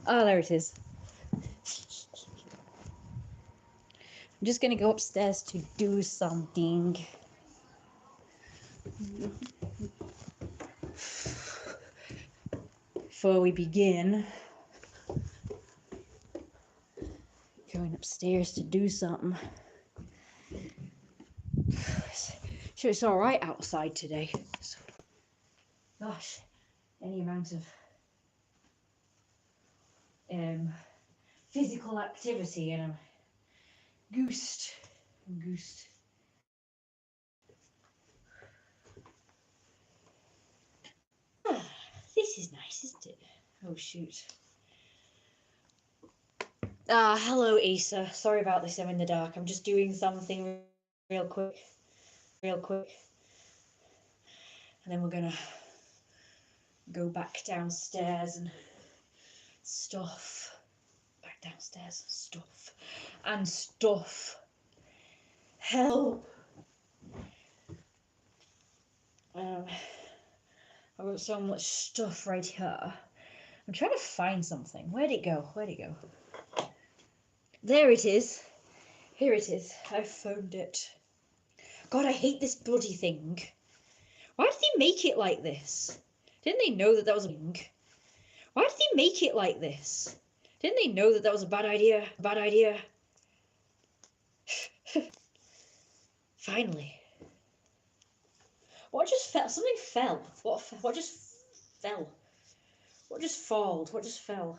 Oh, there it is. I'm just gonna go upstairs to do something. Before we begin, going upstairs to do something. Sure, it's all right outside today. So, gosh, any amount of physical activity and I'm goosed. This is nice, isn't it? Oh shoot. Hello Issa. Sorry about this, I'm in the dark. I'm just doing something real quick. And then we're gonna go back downstairs and stuff. Back downstairs, stuff. Help! I've got so much stuff right here. I'm trying to find something. Where'd it go? There it is. Here it is. I found it. God, I hate this bloody thing. Why did they make it like this? Didn't they know that was a thing? Why did they make it like this? Didn't they know that was a bad idea? Finally. What just fell? Something fell. What just fell? What just fell?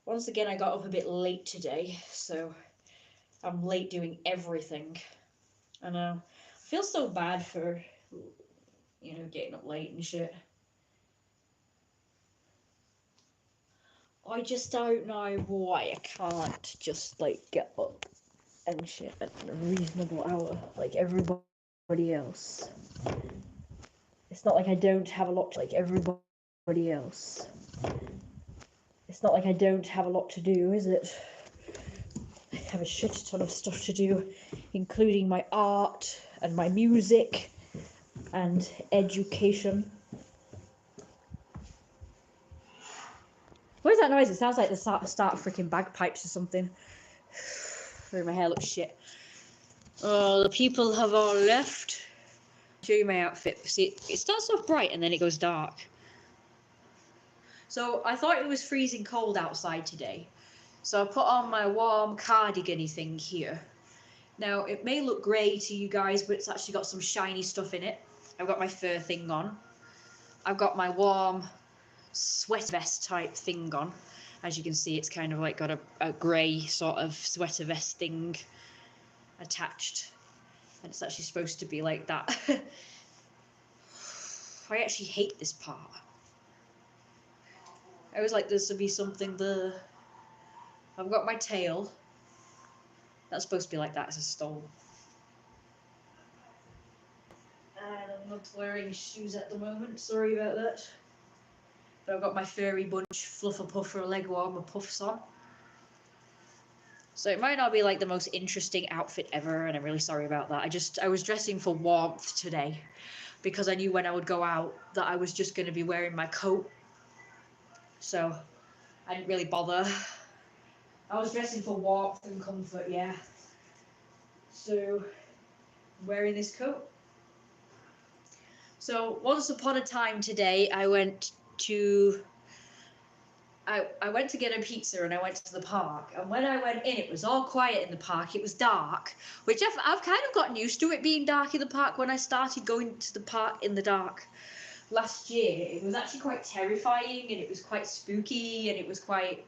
Once again, I got up a bit late today, so I'm late doing everything. I know. I feel so bad for, getting up late and shit. I just don't know why I can't just, get up and shit at a reasonable hour, like everybody else. It's not like I don't have a lot like everybody else. It's not like I don't have a lot to do, is it? I have a shit ton of stuff to do, including my art and my music and education. What is that noise? It sounds like the start of freaking bagpipes or something. My hair looks shit. Oh, the people have all left. I'll show you my outfit. See, it starts off bright and then it goes dark. So I thought it was freezing cold outside today. So I put on my warm cardigan-y thing here. Now, it may look grey to you guys, but it's actually got some shiny stuff in it. I've got my fur thing on. I've got my warm sweater vest type thing on. As you can see, it's kind of like got a grey sort of sweater vest thing attached. And it's actually supposed to be like that. I actually hate this part. I always like this to be something there. I've got my tail. That's supposed to be like that as a stole. And I'm not wearing shoes at the moment, sorry about that. But I've got my furry bunch fluffer puffer leg warmer puffs on. So it might not be like the most interesting outfit ever, and I'm really sorry about that. I was dressing for warmth today because I knew when I would go out that I was just going to be wearing my coat. So I didn't really bother. I was dressing for warmth and comfort, yeah. So I'm wearing this coat. So once upon a time today, I went to get a pizza and I went to the park. And when I went in, it was all quiet in the park. It was dark, which I've kind of gotten used to it being dark in the park when I started going to the park in the dark last year. It was actually quite terrifying and it was quite spooky and it was quite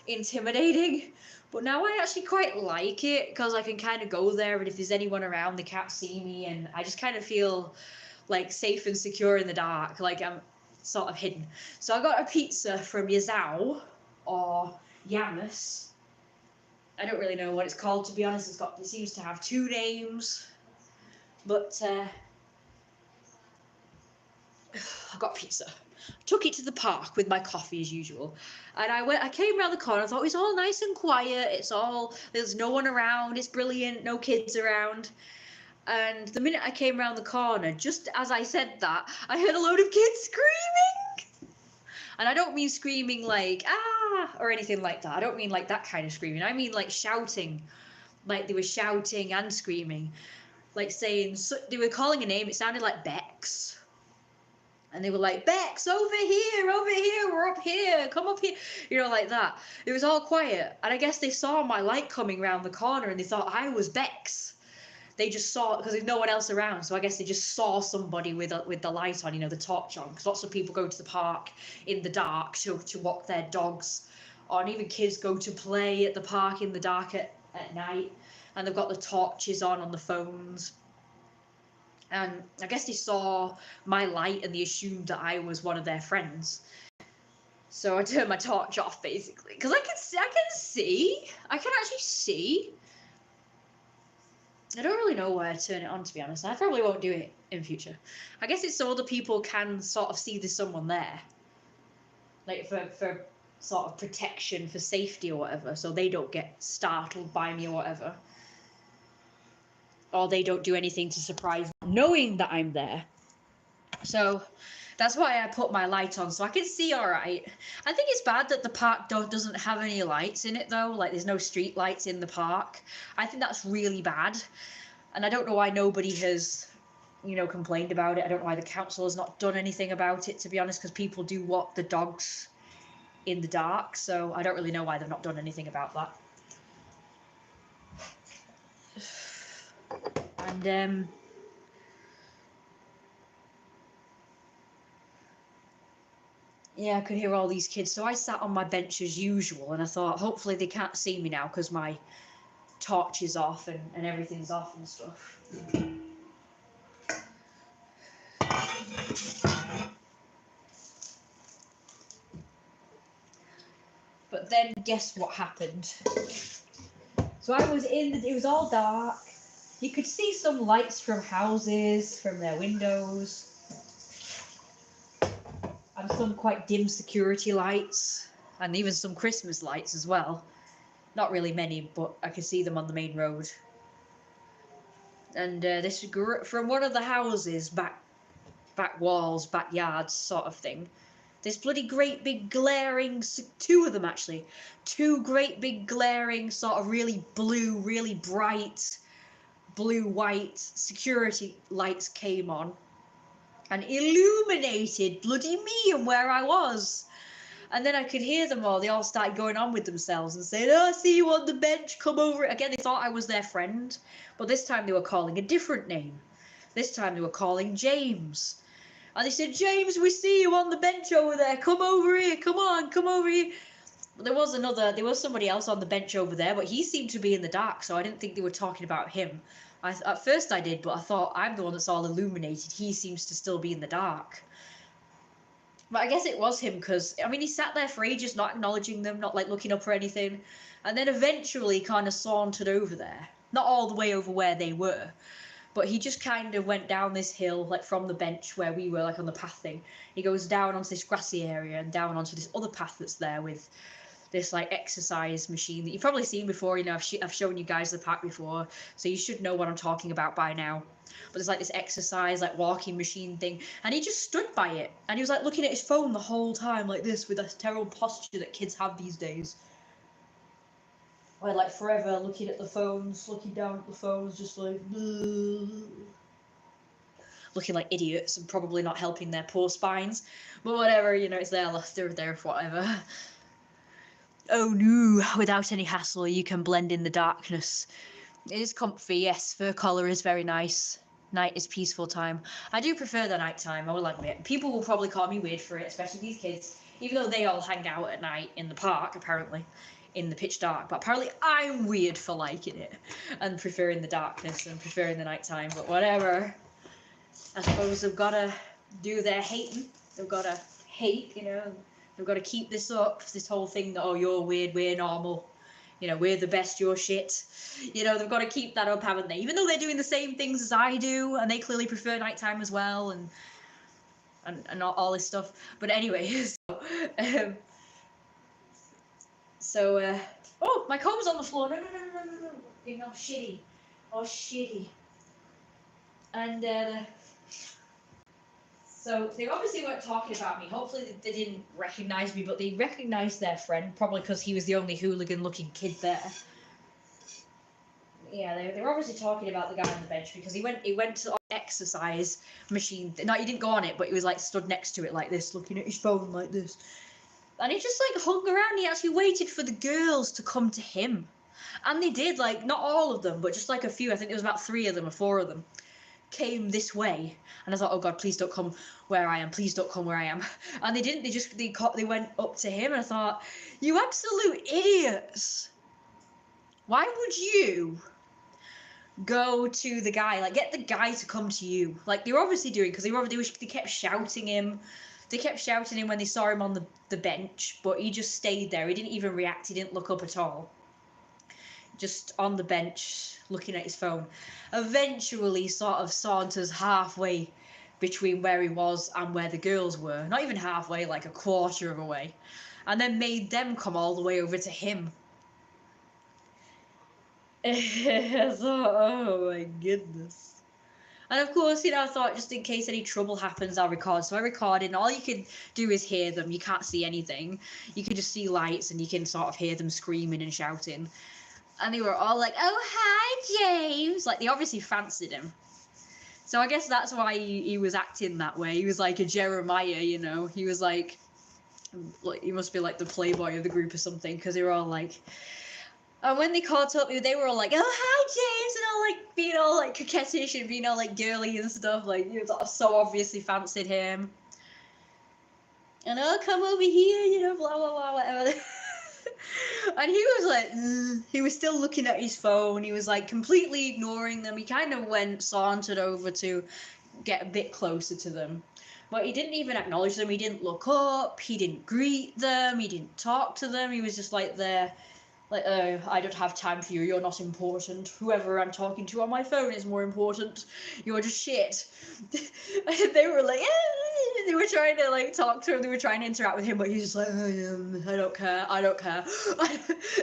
intimidating. But now I actually quite like it because I can kind of go there and if there's anyone around, they can't see me. And I just kind of feel like safe and secure in the dark, like I'm sort of hidden. So I got a pizza from Yazao or Yamas. I don't really know what it's called, to be honest. It seems to have two names, but I got pizza. Took it to the park with my coffee as usual, and I came around the corner. I thought it was all nice and quiet. There's no one around. It's brilliant. No kids around. And the minute I came around the corner, just as I said that, I heard a load of kids screaming. And I don't mean screaming like, ah, or anything like that. I don't mean like that kind of screaming. I mean like shouting. Like they were shouting and screaming. Like saying, so they were calling a name. It sounded like Bex. And they were like, Bex, over here, we're up here, come up here. You know, like that. It was all quiet. And I guess they saw my light coming around the corner and they thought I was Bex. They just saw, because there's no one else around, so I guess they just saw somebody with the light on, you know, the torch on, because lots of people go to the park in the dark to walk their dogs, or even kids go to play at the park in the dark at night, and they've got the torches on the phones. And I guess they saw my light and they assumed that I was one of their friends. So I turned my torch off, basically, because I can actually see. I don't really know why I turn it on, to be honest. I probably won't do it in future. I guess it's so other people can sort of see there's someone there. Like for sort of protection, for safety or whatever, so they don't get startled by me or whatever. Or they don't do anything to surprise me, knowing that I'm there. So that's why I put my light on, so I can see all right. I think it's bad that the park doesn't have any lights in it, though. Like, there's no street lights in the park. I think that's really bad. And I don't know why nobody has, you know, complained about it. I don't know why the council has not done anything about it, to be honest, because people do walk the dogs in the dark. So I don't really know why they've not done anything about that. And, yeah, I could hear all these kids. So I sat on my bench as usual, and I thought, hopefully they can't see me now because my torch is off and everything's off and stuff. But then guess what happened? So I was it was all dark. You could see some lights from houses, from their windows. And some quite dim security lights. And even some Christmas lights as well. Not really many, but I could see them on the main road. And this from one of the houses, back walls, backyards sort of thing. This bloody great big glaring, two of them actually, two great big glaring sort of really blue, really bright blue-white security lights came on and illuminated bloody me and where I was. And then I could hear them all. They all started going on with themselves and saying, oh, I see you on the bench, come over. Again, they thought I was their friend, but this time they were calling a different name. This time they were calling James. And they said, James, we see you on the bench over there. Come over here. Come on, come over here. There was somebody else on the bench over there, but he seemed to be in the dark, so I didn't think they were talking about him. At first I did, but I thought, I'm the one that's all illuminated. He seems to still be in the dark. But I guess it was him, because, I mean, he sat there for ages, not acknowledging them, not, like, looking up or anything. And then eventually kind of sauntered over there. Not all the way over where they were. But he just kind of went down this hill, like, from the bench where we were, like, on the path thing. He goes down onto this grassy area and down onto this other path that's there with this, like, exercise machine that you've probably seen before. You know, I've shown you guys the park before, so you should know what I'm talking about by now. But there's, like, this exercise, like, walking machine thing, and he just stood by it, and he was, like, looking at his phone the whole time, like this, with that terrible posture that kids have these days. Like forever looking at the phones, looking down at the phones, just like, looking like idiots and probably not helping their poor spines. But whatever, you know, it's there, they're there for whatever. Oh no, without any hassle, you can blend in the darkness. It is comfy, yes, fur collar is very nice. Night is peaceful time. I do prefer the night time, I will admit. People will probably call me weird for it, especially these kids, even though they all hang out at night in the park, apparently, in the pitch dark. But apparently I'm weird for liking it and preferring the darkness and preferring the night time, but whatever. I suppose they've got to do their hating. They've got to hate, you know. They've got to keep this up, this whole thing that, oh, you're weird, we're normal. You know, we're the best, you're shit. You know, they've got to keep that up, haven't they? Even though they're doing the same things as I do, and they clearly prefer nighttime as well, and all this stuff. But anyway, oh, my comb's on the floor. No. You know, shitty. Oh, shitty. And, So they obviously weren't talking about me. Hopefully they didn't recognise me, but they recognised their friend, probably because he was the only hooligan-looking kid there. Yeah, they were obviously talking about the guy on the bench because he went to the exercise machine. No, he didn't go on it, but he was like stood next to it like this, looking at his phone like this. And he just like hung around. He actually waited for the girls to come to him. And they did, like, not all of them, but just like a few. I think there was about 3 of them or 4 of them came this way. And I thought, oh God, please don't come where I am. Please don't come where I am. And they didn't. They went up to him, and I thought, you absolute idiots. Why would you go to the guy, like, get the guy to come to you? Like, they were obviously doing, because they kept shouting him. They kept shouting him when they saw him on the bench, but he just stayed there. He didn't even react. He didn't look up at all. Just on the bench, looking at his phone. Eventually, sort of saunters halfway between where he was and where the girls were. Not even halfway, like a quarter of a way. And then made them come all the way over to him. I thought, oh my goodness. And of course, I thought just in case any trouble happens, I'll record. So I recorded, and all you can do is hear them. You can't see anything. You can just see lights, and you can sort of hear them screaming and shouting. And they were all like, oh, hi, James. Like, they obviously fancied him. So I guess that's why he was acting that way. He was like a Jeromiah, He was like he must be like the playboy of the group or something, because they were all like... And when they caught up, they were all like, oh, hi, James, and all like being all like coquettish and being all like girly and stuff. Like, so obviously fancied him. And oh, come over here, blah, blah, blah, whatever. And he was like, he was still looking at his phone. He was like completely ignoring them. He kind of sauntered over to get a bit closer to them. But he didn't even acknowledge them. He didn't look up. He didn't greet them. He didn't talk to them. He was just like there. Like, oh, I don't have time for you. You're not important. Whoever I'm talking to on my phone is more important. You're just shit. And they were like, they were trying to like talk to him. They were trying to interact with him, but he's just like, I don't care. I don't care.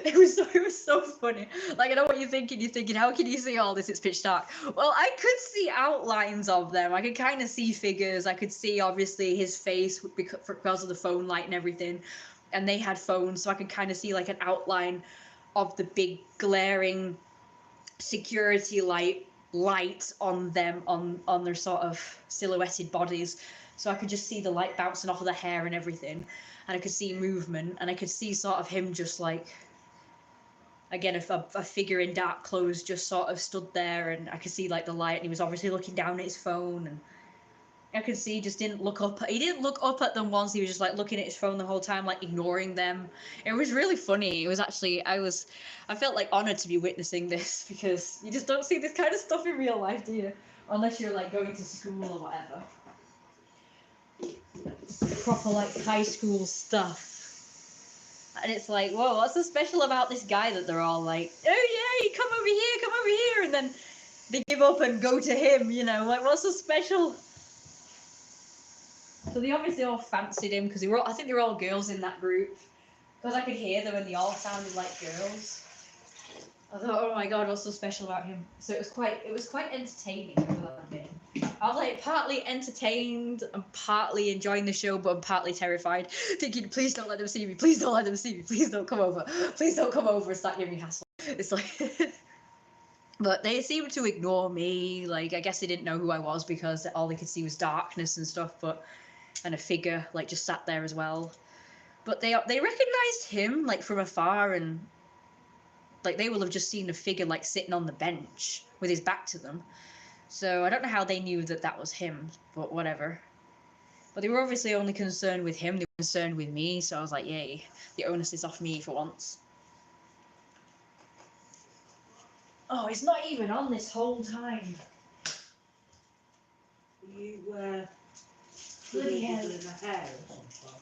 It was so funny. Like, I know what you're thinking. You're thinking, how can you see all this? It's pitch dark. Well, I could see outlines of them. I could kind of see figures. I could see obviously his face because of the phone light and everything. And they had phones, so I could kind of see like an outline of the big glaring security light on them, on their sort of silhouetted bodies. So I could just see the light bouncing off of the hair and everything, and I could see movement, and I could see sort of him just like, again, a figure in dark clothes just sort of stood there, and I could see like the light, and he was obviously looking down at his phone, and I could see he just didn't look up. He didn't look up at them once. He was just like looking at his phone the whole time, like ignoring them. It was really funny. It was actually, I felt like honored to be witnessing this, because you just don't see this kind of stuff in real life, do you? Unless you're like going to school or whatever. Proper like high school stuff. And it's like, whoa, what's so special about this guy that they're all like, oh yeah, come over here, and then they give up and go to him, like, what's so special? So they obviously all fancied him, because I think they were all girls in that group, because I could hear them and they all sounded like girls. I thought, oh my God, what's so special about him? So it was quite entertaining for that bit. I was like partly entertained and partly enjoying the show, but I'm partly terrified, thinking, please don't let them see me, please don't let them see me, please don't come over, please don't come over and start giving me hassle. It's like, but they seemed to ignore me. Like, I guess they didn't know who I was because all they could see was darkness and stuff, and a figure like just sat there as well. But they recognized him like from afar, and like they will have just seen a figure like sitting on the bench with his back to them. So I don't know how they knew that was him, but whatever. But they were obviously only concerned with him. They were concerned with me, so I was like, yay, the onus is off me for once. Oh, it's not even on this whole time. You bloody hell. in the hair or something.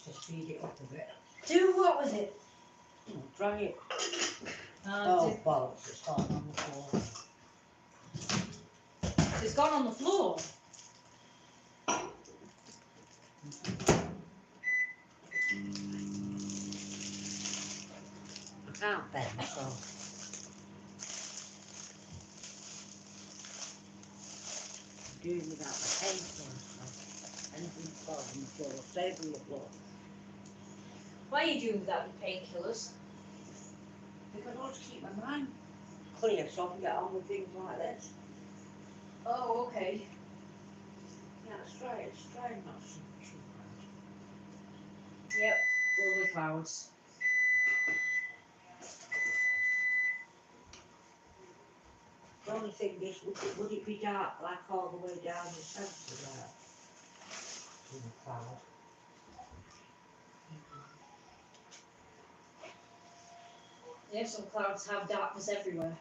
To speed it up a bit. Do what with it? Drag it. Oh, bollocks, it's gone on the floor. It's gone on the floor. I can't bend, so. Doing without the paper. Anything far from the floor, savoury the floor. Why are you doing that with painkillers? Because I want to keep my mind clear so I can get on with things like this. Oh, okay. Yeah, it's try not too Yep, lovely clouds. bad. The only thing is, would it be dark like all the way down the centre there? In the cloud. Yeah, some clouds have darkness everywhere.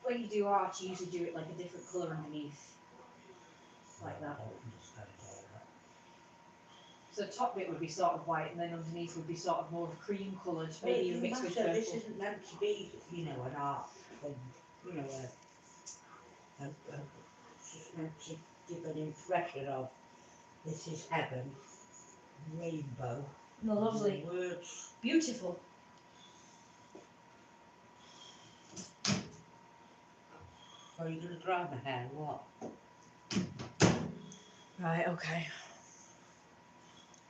When you do art, you usually do it like a different colour underneath. Like that. I don't understand all that. So the top bit would be sort of white, and then underneath would be sort of more cream coloured, Well, maybe it mixed with doesn't matter. purple. This isn't meant to be, you know, an art thing. You know, it's just meant to give an impression of this is heaven, rainbow. No, lovely. Words. Beautiful. So you're going to dry my hair, what? Right, okay.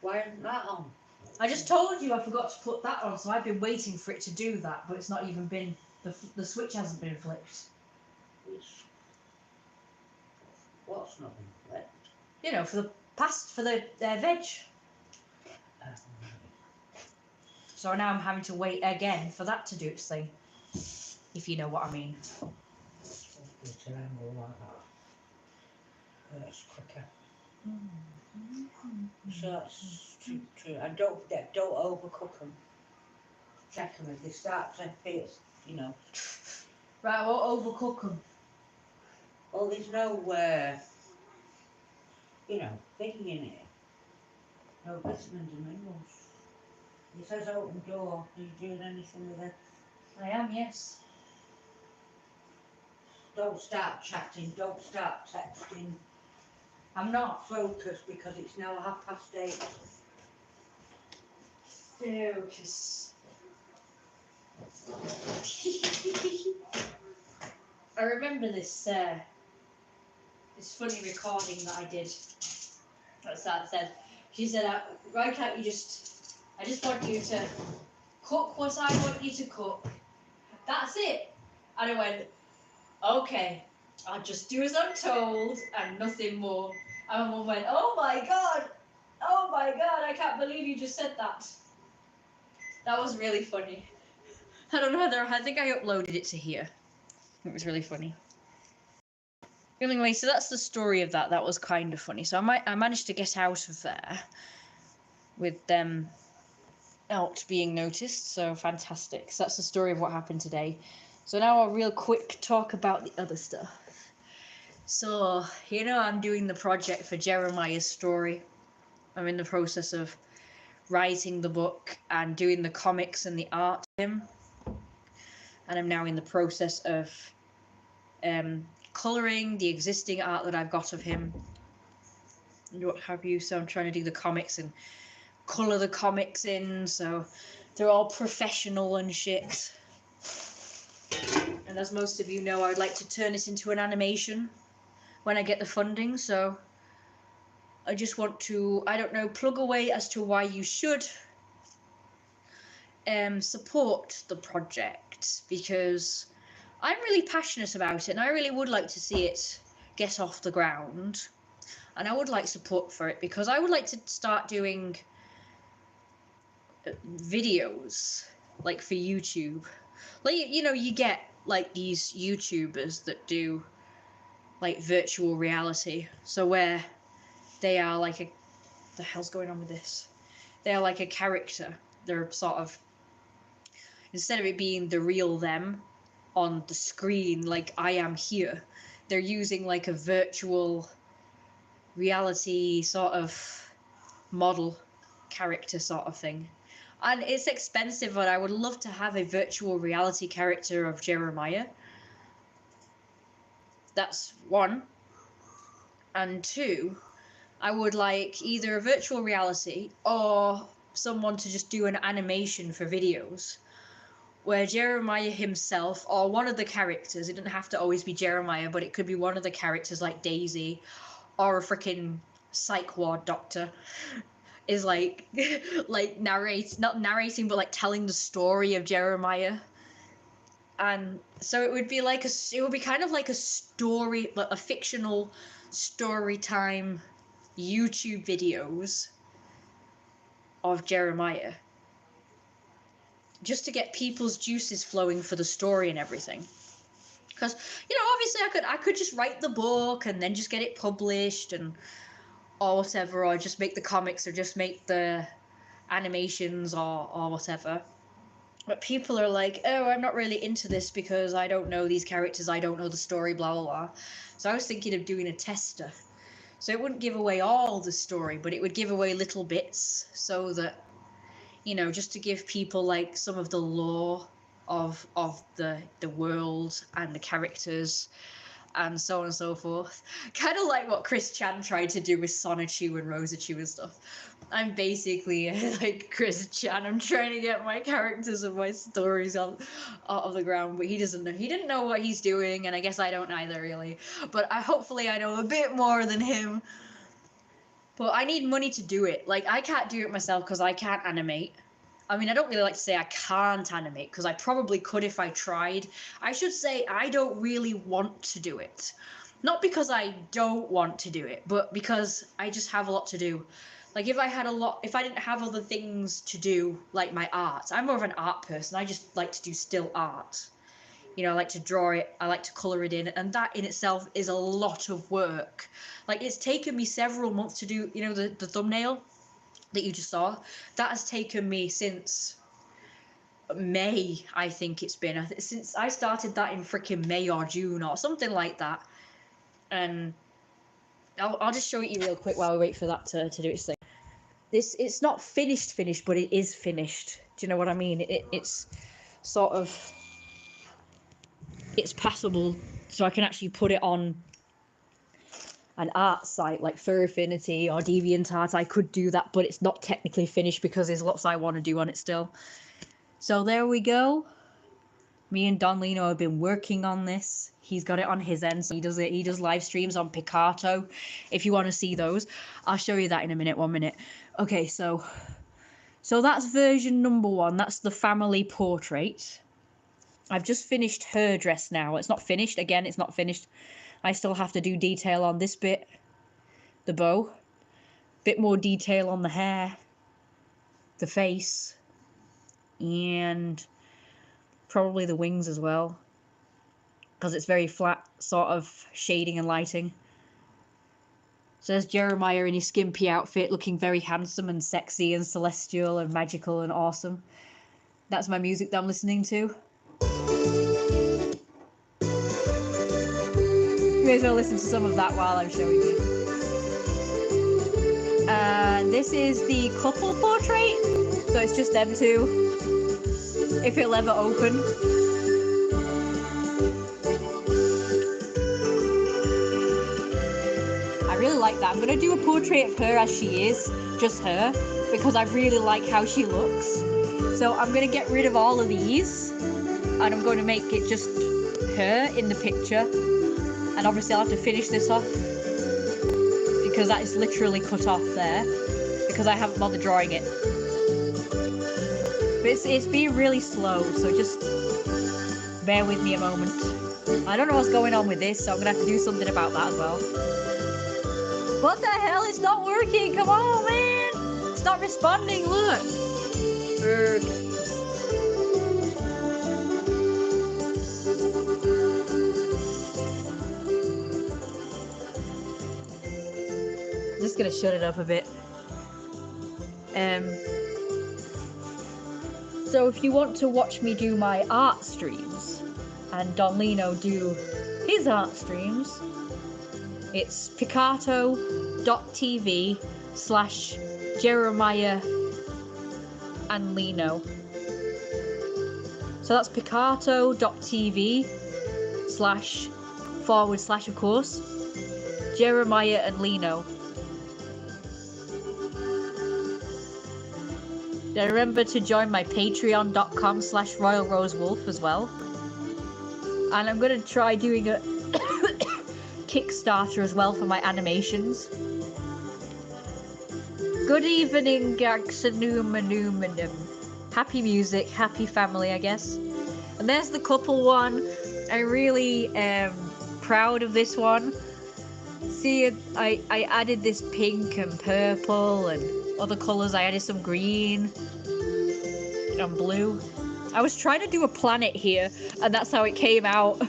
Why isn't that on? I just told you I forgot to put that on, so I've been waiting for it to do that, but it's not even been, the switch hasn't been flicked. What's not been flipped? You know, for the veg. So now I'm having to wait again for that to do its thing, if you know what I mean. It's an angle like that. That's quicker. So that's true. And don't forget, don't overcook them. Check them if they start to feel, you know. Right, I won't overcook them. Well, there's no, you know, thing in it. No vitamins and minerals. It says open door. Are you doing anything with it? I am, yes. Don't start chatting. Don't start texting. I'm not. Focus because it's now 8:30. Focus. I remember this funny recording that I did. That's that said. She said, "Why can't you just? I just want you to cook what I want you to cook. That's it." And I went, "Okay, I'll just do as I'm told and nothing more." And my mum went, "Oh my god, I can't believe you just said that." That was really funny. I don't know whether I think I uploaded it to here. It was really funny. Anyway, so that's the story of that. That was kind of funny. So I managed to get out of there with them out being noticed. So fantastic. So that's the story of what happened today. So now I'll real quick talk about the other stuff. So, you know, I'm doing the project for Jeromiah's story. I'm in the process of writing the book and doing the comics and the art of him. And I'm now in the process of colouring the existing art that I've got of him and what have you. So I'm trying to do the comics and colour the comics in, so they're all professional and shit. And as most of you know, I'd like to turn it into an animation when I get the funding, so I just want to, I don't know, plug away as to why you should support the project, because I'm really passionate about it and I really would like to see it get off the ground, and I would like support for it because I would like to start doing videos like for YouTube. Like, you know, you get like these YouTubers that do like virtual reality, so where they are like a, the hell's going on with this? They're like a character. They're sort of, instead of it being the real them on the screen like I am here, they're using like a virtual reality sort of model character sort of thing. And it's expensive, but I would love to have a virtual reality character of Jeromiah. That's one. And two, I would like either a virtual reality or someone to just do an animation for videos where Jeromiah himself or one of the characters, it doesn't have to always be Jeromiah, but it could be one of the characters like Daisy or a freaking psych ward doctor is like like not narrating, but like telling the story of Jeremiah. And so it would be like it would be kind of like a story, like a fictional story time YouTube videos of Jeremiah, just to get people's juices flowing for the story and everything. Because, you know, obviously I could just write the book and then just get it published and or whatever, or just make the comics or just make the animations or whatever. But people are like, oh, I'm not really into this because I don't know these characters, I don't know the story, blah, blah, blah. So I was thinking of doing a tester. So it wouldn't give away all the story, but it would give away little bits so that, you know, just to give people like some of the lore of the world and the characters and so on and so forth. Kind of like what Chris Chan tried to do with Sonichu and Rosachu and stuff. I'm basically like Chris Chan. I'm trying to get my characters and my stories out of the ground, but he doesn't know. He didn't know what he's doing, and I guess I don't either, really. But hopefully I know a bit more than him. But I need money to do it. Like, I can't do it myself because I can't animate. I mean, I don't really like to say I can't animate because I probably could if I tried. I should say I don't really want to do it. Not because I don't want to do it, but because I just have a lot to do. Like, if I didn't have other things to do, like my art, I'm more of an art person. I just like to do still art. You know, I like to draw it, I like to colour it in, and that in itself is a lot of work. Like, it's taken me several months to do, you know, the thumbnail that you just saw. That has taken me since May, I think it's been. Since I started that in freaking May or June or something like that. And I'll just show it you real quick while we wait for that to do its thing. It's not finished, but it is finished. Do you know what I mean? It's sort of, it's passable, so I can actually put it on an art site like Fur Affinity or DeviantArt. I could do that, but it's not technically finished because there's lots I want to do on it still. So there we go. Me and Don Lino have been working on this. He's got it on his end, so he does live streams on Picarto. If you want to see those, I'll show you that in a minute. 1 minute. Okay, so that's version number 1. That's the family portrait. I've just finished her dress now. It's not finished. Again, it's not finished. I still have to do detail on this bit, the bow, bit more detail on the hair, the face, and probably the wings as well, because it's very flat sort of shading and lighting. So there's Jeremiah in his skimpy outfit, looking very handsome and sexy and celestial and magical and awesome. That's my music that I'm listening to. You may as well listen to some of that while I'm showing you. This is the couple portrait, so it's just them two, if it'll ever open. I really like that. I'm going to do a portrait of her as she is, just her, because I really like how she looks. So I'm going to get rid of all of these, and I'm going to make it just her in the picture. And obviously I'll have to finish this off because that is literally cut off there because I haven't bothered drawing it. But it's being really slow, so just bear with me a moment. I don't know what's going on with this, so I'm going to have to do something about that as well. What the hell? It's not working! Come on, man! It's not responding, look! Just gonna shut it up a bit. So if you want to watch me do my art streams and Don Lino do his art streams, it's picarto.tv/Jeromiah and Lino. So that's picarto.tv/ of course Jeromiah and Lino. Then remember to join my patreon.com/RoyalRoseWolf as well. And I'm going to try doing a Kickstarter as well for my animations. Good evening, Gaxanumanumanum. Happy music, happy family, I guess. And there's the couple one. I really am proud of this one. See, I added this pink and purple and other colours. I added some green and blue. I was trying to do a planet here, and that's how it came out.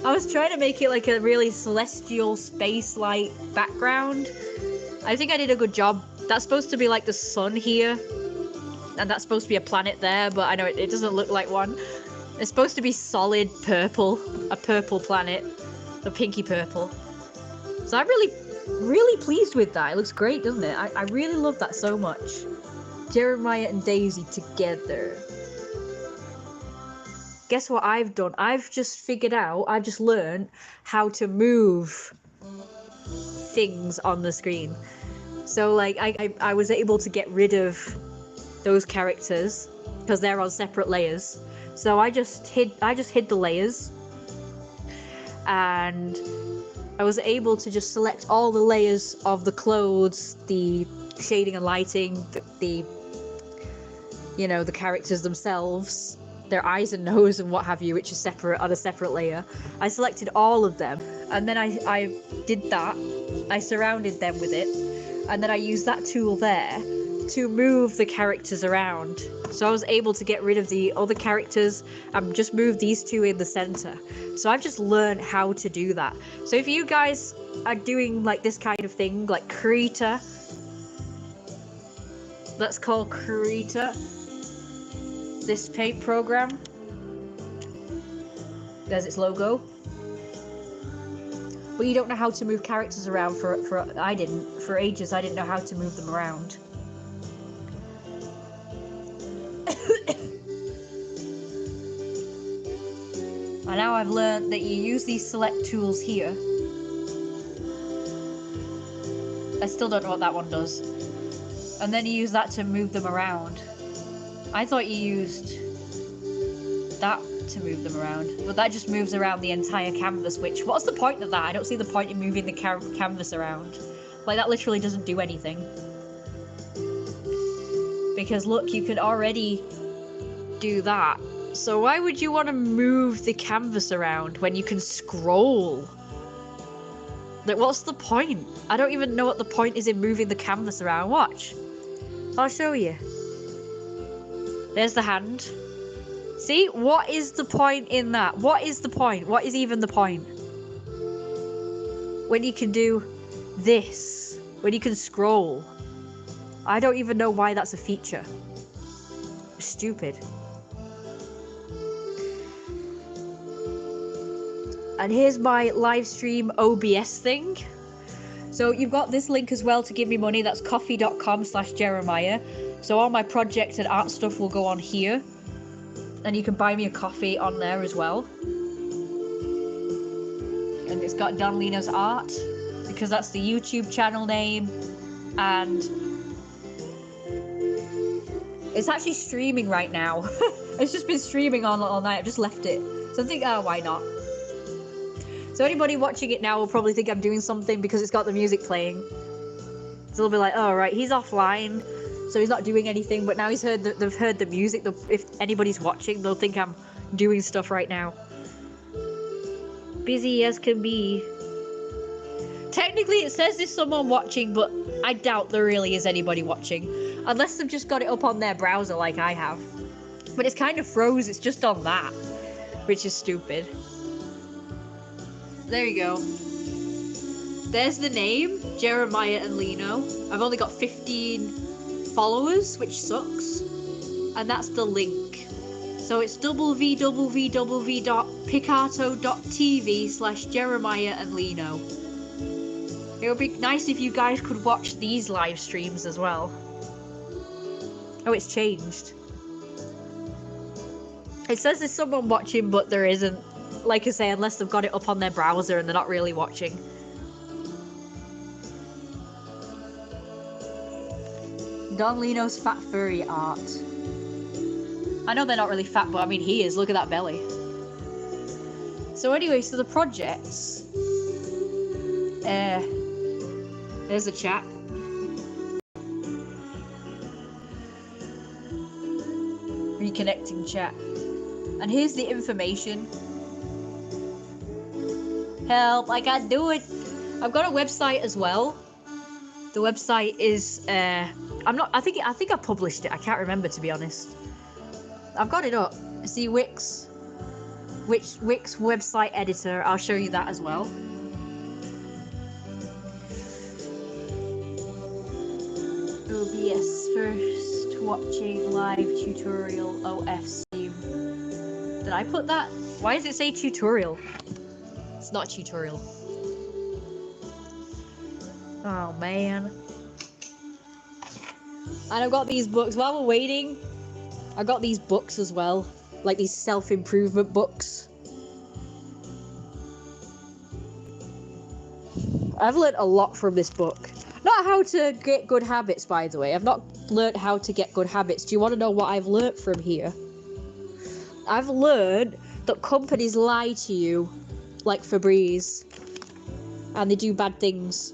I was trying to make it like a really celestial space-like background. I think I did a good job. That's supposed to be like the sun here, and that's supposed to be a planet there, but I know it doesn't look like one. It's supposed to be solid purple, a purple planet, the pinky purple. So I'm really pleased with that. It looks great, doesn't it? I really love that so much. Jeremiah and Daisy together. Guess what I've done? I've just learned how to move things on the screen. So like I was able to get rid of those characters because they're on separate layers. So I just hid the layers, and I was able to just select all the layers of the clothes, the shading and lighting, the the characters themselves, their eyes and nose and what have you, which is separate on a separate layer. I selected all of them, and then I did that. I surrounded them with it, and then I used that tool there to move the characters around. So I was able to get rid of the other characters and just move these two in the center. So I've just learned how to do that. So if you guys are doing like this kind of thing, like Krita, let's call Krita this paint program. There's its logo. But you don't know how to move characters around for ages. I didn't know how to move them around. And now I've learned that you use these select tools here. I still don't know what that one does. And then you use that to move them around. I thought you used that to move them around, but that just moves around the entire canvas, which, what's the point of that? I don't see the point in moving the canvas around. Like, that literally doesn't do anything. Because look, you could already do that. So why would you want to move the canvas around when you can scroll? Like, what's the point? I don't even know what the point is in moving the canvas around. Watch. I'll show you. There's the hand. See? What is the point in that? What is the point? What is even the point? When you can do this. When you can scroll. I don't even know why that's a feature. Stupid. And here's my live stream OBS thing. So you've got this link as well to give me money. That's coffee.com/Jeromiah. So all my projects and art stuff will go on here. And you can buy me a coffee on there as well. And it's got Don Lino's art, because that's the YouTube channel name. And it's actually streaming right now. It's just been streaming on all night. I've just left it. So I think, why not? So anybody watching it now will probably think I'm doing something because it's got the music playing. So they'll be like, oh, right, he's offline, so he's not doing anything. But now they've heard the music. If anybody's watching, they'll think I'm doing stuff right now. Busy as can be. Technically, it says there's someone watching, but I doubt there really is anybody watching. Unless they've just got it up on their browser like I have. But it's kind of froze. It's just on that, which is stupid. There you go. There's the name, Jeremiah and Lino. I've only got 15 followers, which sucks. And that's the link. So it's www.picarto.tv/Jeremiah and Lino. It would be nice if you guys could watch these live streams as well. Oh, it's changed. It says there's someone watching, but there isn't. Like I say, unless they've got it up on their browser and they're not really watching. Don Lino's fat furry art. I know they're not really fat, but I mean he is. Look at that belly. So anyway, so the projects. There's the chat. Reconnecting chat. And here's the information. Help, I can't do it. I've got a website as well. The website is I think I published it. I can't remember, to be honest. I've got it up. See Wix website editor. I'll show you that as well. OBS first watching live tutorial OF Steam. Did I put that? Why does it say tutorial? It's not a tutorial. Oh man. And I've got these books. While we're waiting, I got these books as well. Like these self-improvement books. I've learned a lot from this book. Not how to get good habits, by the way. I've not learned how to get good habits. Do you want to know what I've learned from here? I've learned that companies lie to you, like Febreze, and they do bad things.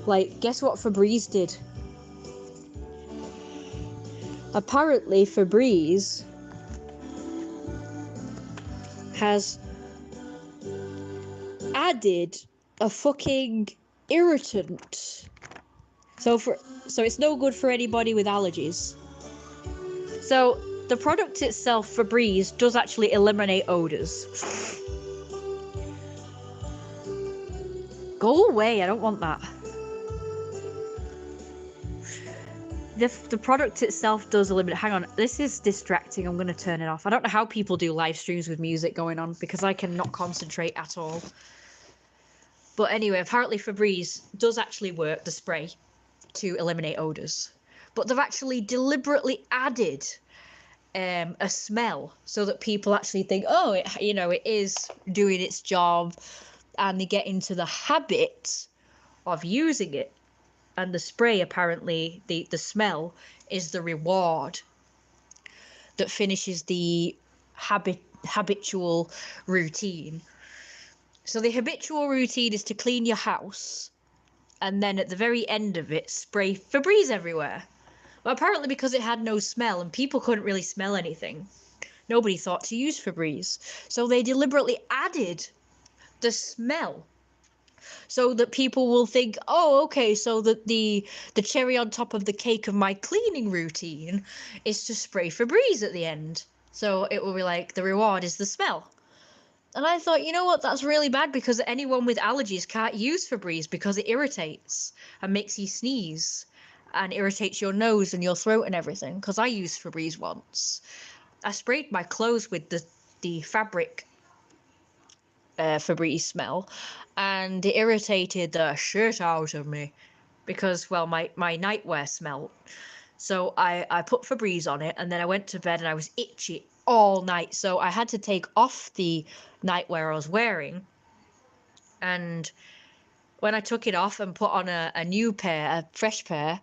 Like, guess what Febreze did? Apparently, Febreze has added a fucking irritant. So it's no good for anybody with allergies. So the product itself, Febreze, does actually eliminate odors. Go away, I don't want that. The product itself does eliminate. Hang on, this is distracting. I'm going to turn it off. I don't know how people do live streams with music going on because I cannot concentrate at all. But anyway, apparently Febreze does actually work, the spray, to eliminate odors. But they've actually deliberately added a smell so that people actually think, oh, it is doing its job, and they get into the habit of using it. And the spray, apparently, the smell is the reward that finishes the habitual routine. So the habitual routine is to clean your house, and then at the very end of it, spray Febreze everywhere. Well, apparently because it had no smell and people couldn't really smell anything, nobody thought to use Febreze. So they deliberately added the smell so that people will think, oh, okay, so that the cherry on top of the cake of my cleaning routine is to spray Febreze at the end. So it will be like, the reward is the smell. And I thought, you know what, that's really bad because anyone with allergies can't use Febreze because it irritates and makes you sneeze and irritates your nose and your throat and everything. Because I used Febreze once. I sprayed my clothes with the fabric Febreze smell, and it irritated the shit out of me because, well, my nightwear smelled. So I put Febreze on it, and then I went to bed and I was itchy all night. So I had to take off the nightwear I was wearing, and when I took it off and put on a new pair, a fresh pair,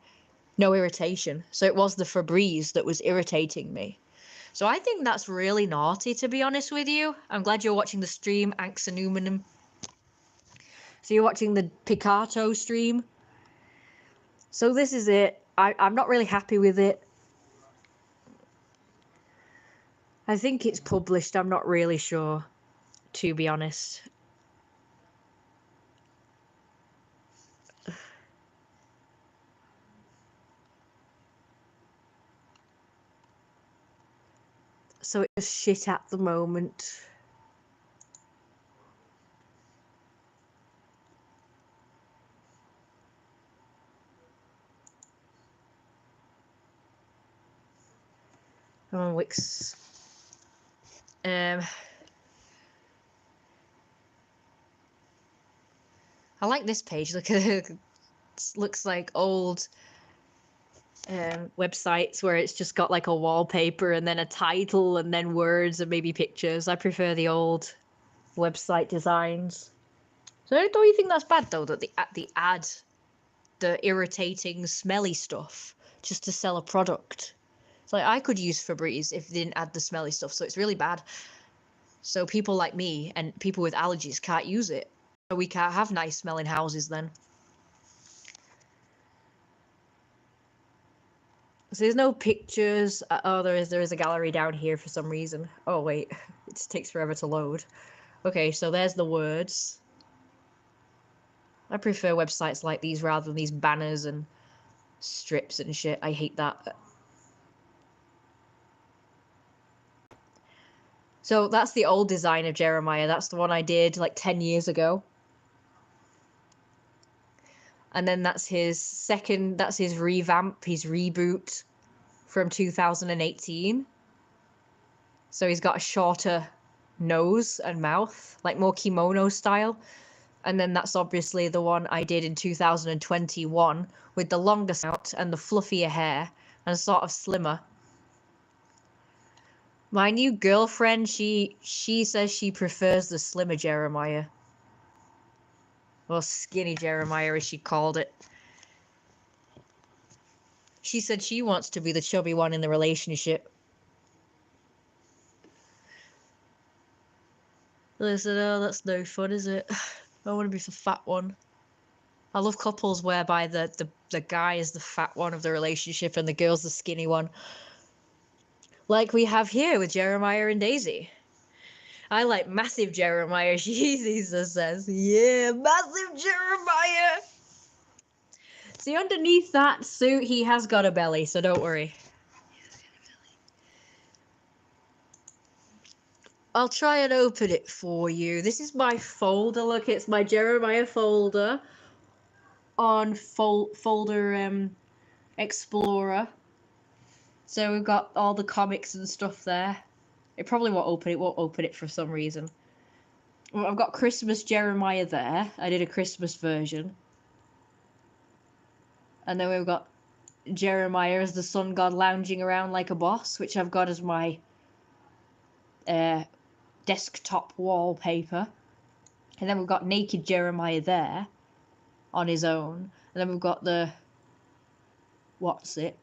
no irritation. So it was the Febreze that was irritating me. So I think that's really naughty, to be honest with you. I'm glad you're watching the stream, Anxanuminum. So you're watching the Picato stream. So this is it. I'm not really happy with it. I think it's published. I'm not really sure, to be honest. So it's shit at the moment. Come on, Wix. I like this page. Look at it. Looks like old websites where it's just got like a wallpaper and then a title and then words and maybe pictures. I prefer the old website designs. So don't you think that's bad though, that the ad the irritating smelly stuff just to sell a product? It's like, I could use Febreze if they didn't add the smelly stuff, so it's really bad. So people like me and people with allergies can't use it. So we can't have nice smelling houses then. So there's no pictures. Oh, there is a gallery down here for some reason. Oh wait, it just takes forever to load. Okay, so there's the words. I prefer websites like these rather than these banners and strips and shit. I hate that. So that's the old design of Jeremiah. That's the one I did like 10 years ago. And then that's his revamp, his reboot from 2018. So he's got a shorter nose and mouth, like more kimono style. And then that's obviously the one I did in 2021 with the longer snout and the fluffier hair and sort of slimmer. My new girlfriend, she says she prefers the slimmer Jeremiah. Or skinny Jeremiah, as she called it. She said she wants to be the chubby one in the relationship. Listen, oh, that's no fun, is it? I want to be the fat one. I love couples whereby the guy is the fat one of the relationship and the girl's the skinny one. Like we have here with Jeremiah and Daisy. I like massive Jeremiah, she says. Yeah, massive Jeremiah! See, underneath that suit, he has got a belly, so don't worry. I'll try and open it for you. This is my folder. Look, it's my Jeremiah folder on folder Explorer. So we've got all the comics and stuff there. It probably won't open it. Won't open it for some reason. Well, I've got Christmas Jeremiah there. I did a Christmas version. And then we've got Jeremiah as the sun god lounging around like a boss, which I've got as my desktop wallpaper. And then we've got naked Jeremiah there on his own. And then we've got the what's it?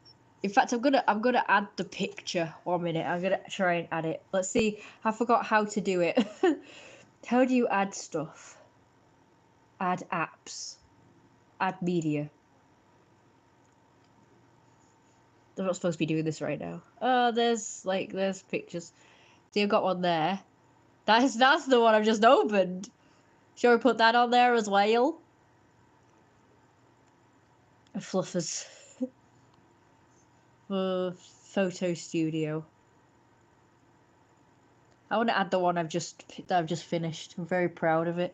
In fact, I'm gonna add the picture. 1 minute. I'm gonna try and add it. Let's see. I forgot how to do it. How do you add stuff? Add apps. Add media. I'm not supposed to be doing this right now. Oh, there's pictures. See, I've got one there. That's the one I've just opened. Shall we put that on there as well? Fluffers. Photo studio. I want to add the one that I've just finished. I'm very proud of it.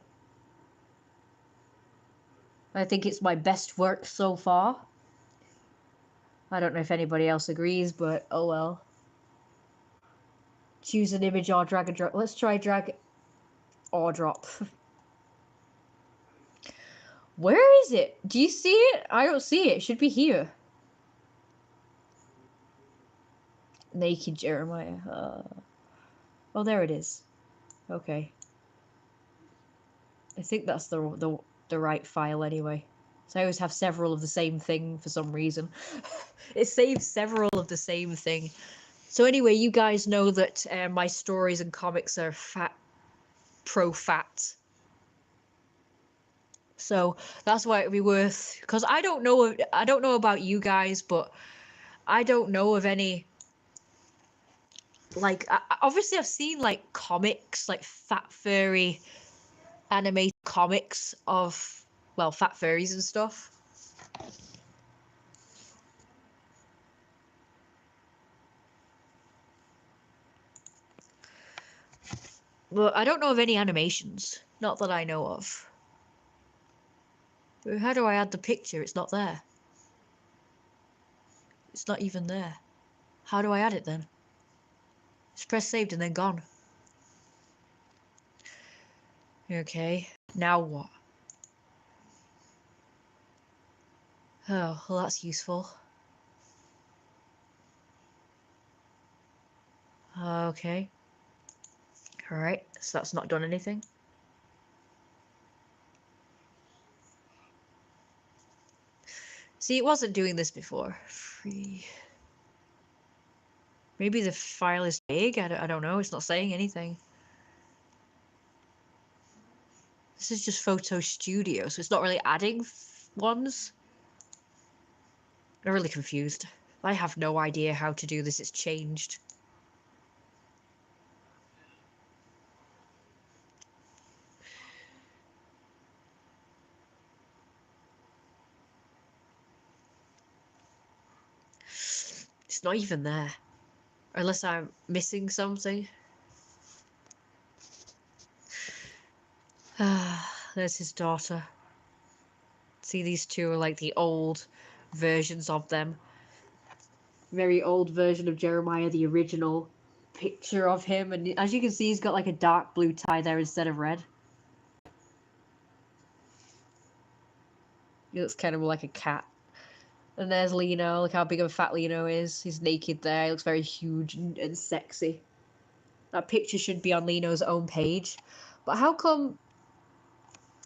I think it's my best work so far. I don't know if anybody else agrees, but oh well. Choose an image or drag and drop. Let's try drag or drop. Where is it? Do you see it? I don't see it. It should be here. Naked Jeremiah. Oh, there it is. Okay. I think that's the right file anyway. So I always have several of the same thing for some reason. It saves several of the same thing. So anyway, you guys know that my stories and comics are pro-fat. So that's why it'd be worth, because I don't know about you guys, but I don't know of any, like, obviously I've seen like comics, like fat furry animated comics of, well, fat furries and stuff. But I don't know of any animations, not that I know of. How do I add the picture? It's not there. It's not even there. How do I add it then? Just press saved and then gone. Okay, now what? Oh, well that's useful. Okay. Alright, so that's not done anything. See, it wasn't doing this before. Free. Maybe the file is big? I don't know. It's not saying anything. This is just Photo Studio, so it's not really adding ones. I'm really confused. I have no idea how to do this. It's changed. It's not even there. Unless I'm missing something. There's his daughter. See, these two are like the old versions of them. Very old version of Jeremiah, the original picture of him. And as you can see, he's got like a dark blue tie there instead of red. He looks kind of like a cat. And there's Lino. Look how big of a fat Lino is. He's naked there. He looks very huge and sexy. That picture should be on Lino's own page. But how come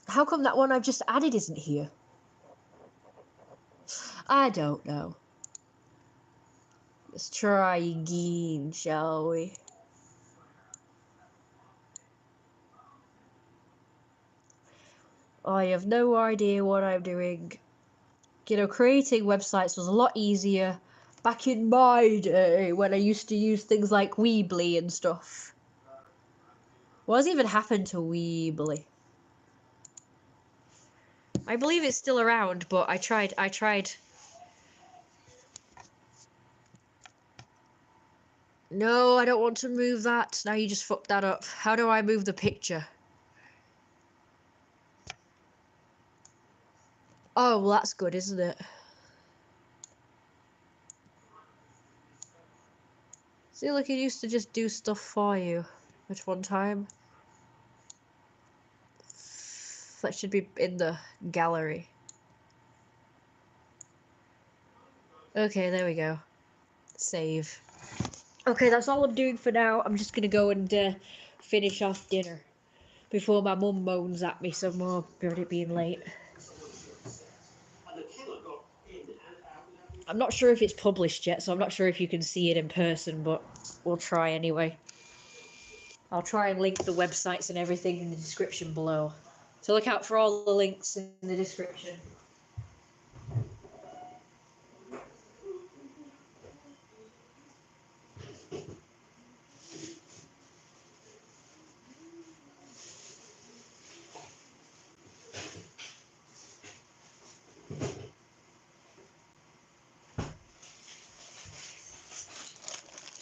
that one I've just added isn't here? I don't know. Let's try again, shall we? I have no idea what I'm doing. You know, creating websites was a lot easier back in my day when I used to use things like Weebly and stuff. What's even happened to Weebly? I believe it's still around, but I tried. No, I don't want to move that. Now you just fucked that up. How do I move the picture? Oh, well that's good, isn't it? See, look, it used to just do stuff for you at one time. That should be in the gallery. Okay, there we go. Save. Okay, that's all I'm doing for now. I'm just gonna go and finish off dinner before my mum moans at me some more about it being late. I'm not sure if it's published yet, so I'm not sure if you can see it in person, but we'll try anyway. I'll try and link the websites and everything in the description below. So look out for all the links in the description.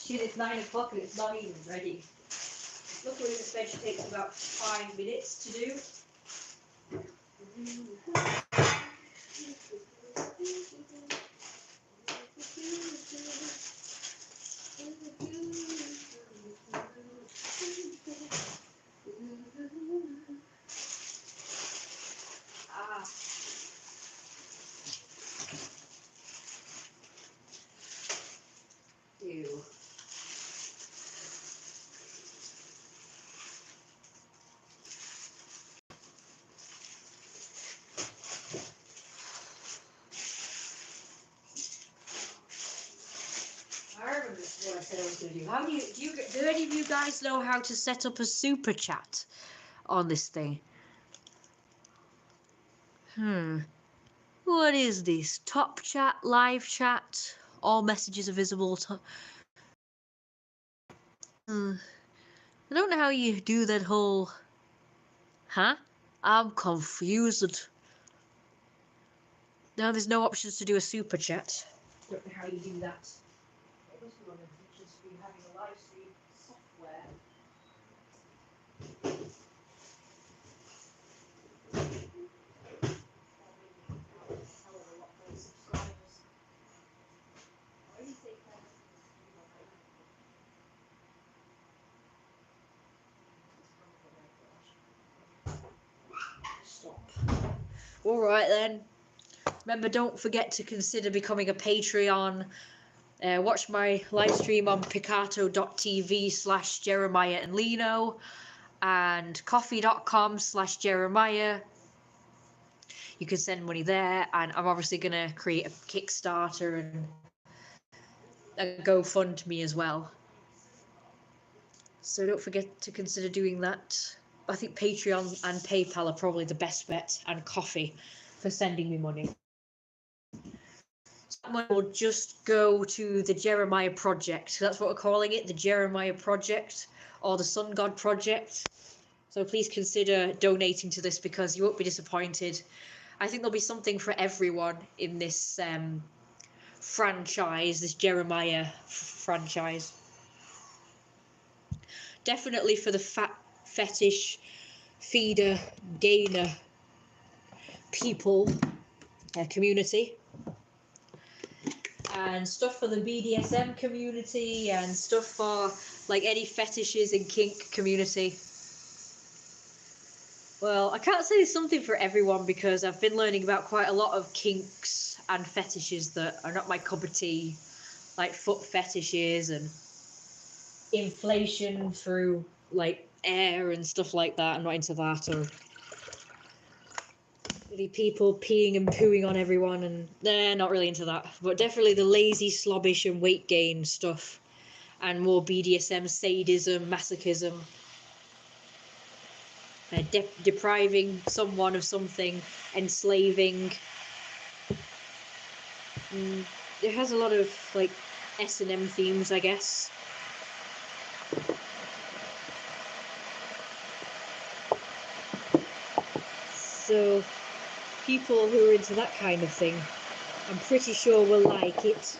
Shit, it's 9 o'clock and it's not even ready. Luckily this veg takes about 5 minutes to do. Ew. I remember what I said I was going to do. How do any of you guys know how to set up a super chat on this thing? What is this? Top chat, live chat, all messages are visible. I don't know how you do that whole. Huh? I'm confused. No, there's no options to do a super chat. Don't know how you do that. It must be one of the features of having a live stream software. Stop. Alright then. Remember, don't forget to consider becoming a Patreon. Watch my live stream on picato.tv/Jeromiah and Lino and coffee.com/Jeromiah. You can send money there, and I'm obviously going to create a Kickstarter and a GoFundMe as well. So don't forget to consider doing that. I think Patreon and PayPal are probably the best bet, and Coffee for sending me money. money will just go to the Jeromiah Project. That's what we're calling it, the Jeromiah Project, or the Sun God Project. So please consider donating to this because you won't be disappointed. I think there'll be something for everyone in this franchise, this Jeromiah franchise. Definitely for the fetish feeder gainer people community, and stuff for the BDSM community, and stuff for like any fetishes and kink community. Well, I can't say there's something for everyone because I've been learning about quite a lot of kinks and fetishes that are not my cup of tea, like foot fetishes and inflation through like air and stuff like that. I'm not into that. Or really people peeing and pooing on everyone, and they're not really into that. But definitely the lazy, slobbish and weight gain stuff, and more BDSM, sadism, masochism. Depriving someone of something, enslaving. It has a lot of like S&M themes, I guess. So people who are into that kind of thing, I'm pretty sure will like it.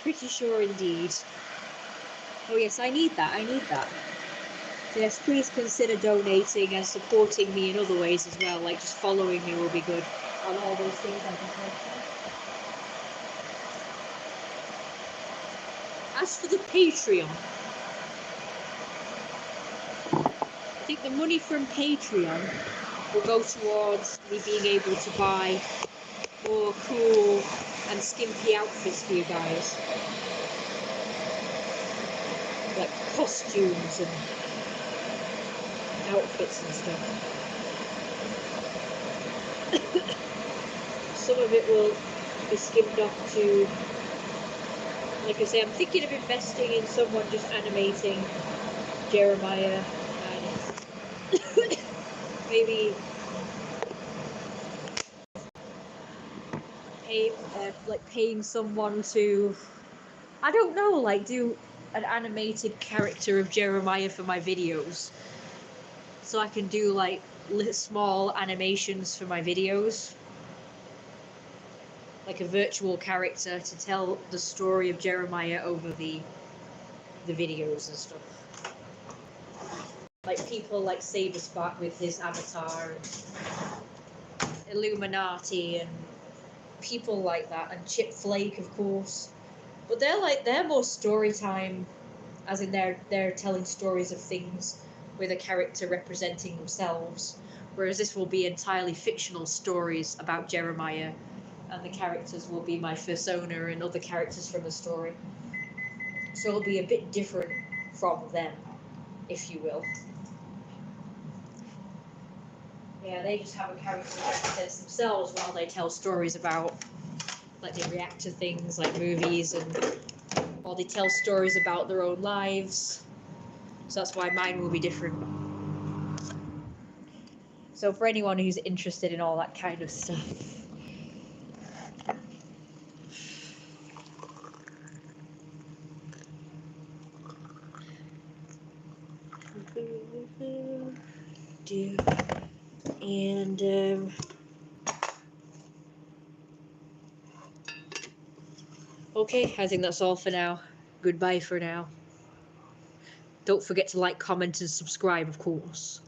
Pretty sure indeed. Oh yes, I need that. Yes, please consider donating and supporting me in other ways as well, like just following me will be good on all those things I just mentioned. As for the Patreon, I think the money from Patreon will go towards me being able to buy more cool and skimpy outfits for you guys. Like costumes and outfits and stuff. Some of it will be skimmed off to, like I say, I'm thinking of investing in someone just animating Jeromiah, and maybe paying someone to, I don't know, like do an animated character of Jeromiah for my videos, so I can do like small animations for my videos, like a virtual character to tell the story of Jeromiah over the videos and stuff. Like people like Saberspark with his avatar, and Illuminati, and people like that, and Chip Flake, of course. But they're more story time, as in they're telling stories of things with a character representing themselves, whereas this will be entirely fictional stories about Jeromiah, and the characters will be my persona and other characters from the story. So it'll be a bit different from them, if you will. Yeah, they just have a character that represents themselves while they tell stories about, like they react to things like movies, and or they tell stories about their own lives. So that's why mine will be different. So for anyone who's interested in all that kind of stuff. And okay, I think that's all for now. Goodbye for now. Don't forget to like, comment, and subscribe, of course.